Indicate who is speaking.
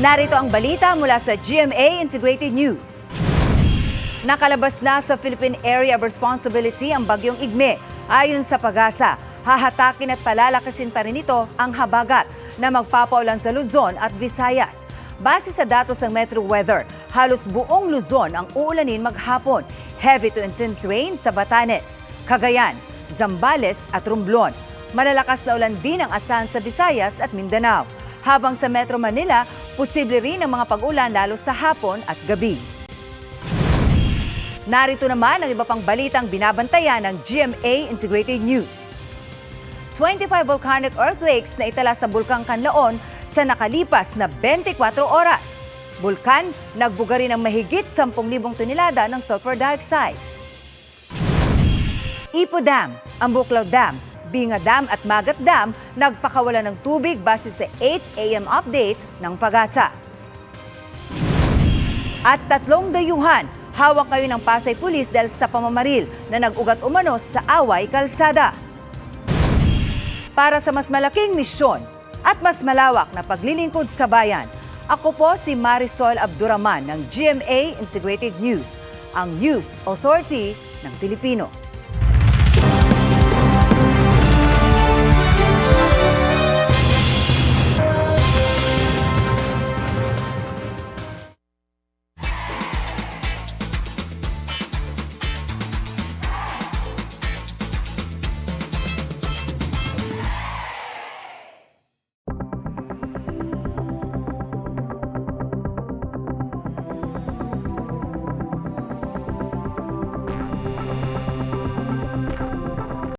Speaker 1: Narito ang balita mula sa GMA Integrated News. Nakalabas na sa Philippine Area of Responsibility ang bagyong Igme. Ayon sa Pag-asa, hahatakin at palalakasin pa rin ito ang habagat na magpapaulan sa Luzon at Visayas. Base sa datos ng Metro Weather, halos buong Luzon ang uulanin maghapon. Heavy to intense rain sa Batanes, Cagayan, Zambales at Romblon. Malalakas na ulan din ang asahan sa Visayas at Mindanao. Habang sa Metro Manila, posible rin ang mga pag-ulan lalo sa hapon at gabi. Narito naman ang iba pang balitang binabantayan ng GMA Integrated News. 25 volcanic earthquakes na itala sa Bulkang Canlaon sa nakalipas na 24 oras. Bulkan, nagbuga rin ng mahigit 10,000 tonelada ng sulfur dioxide. Ipo Dam, Ambuklaw Dam, Binga Dam at Magat Dam nagpakawala ng tubig base sa 8 AM update ng Pag-asa. At 3 dayuhan, hawak kayo ng Pasay Police dahil sa pamamaril na nag-ugat umano sa Away Kalsada. Para sa mas malaking misyon at mas malawak na paglilingkod sa bayan, ako po si Marisol Abduraman ng GMA Integrated News, ang News Authority ng Pilipino.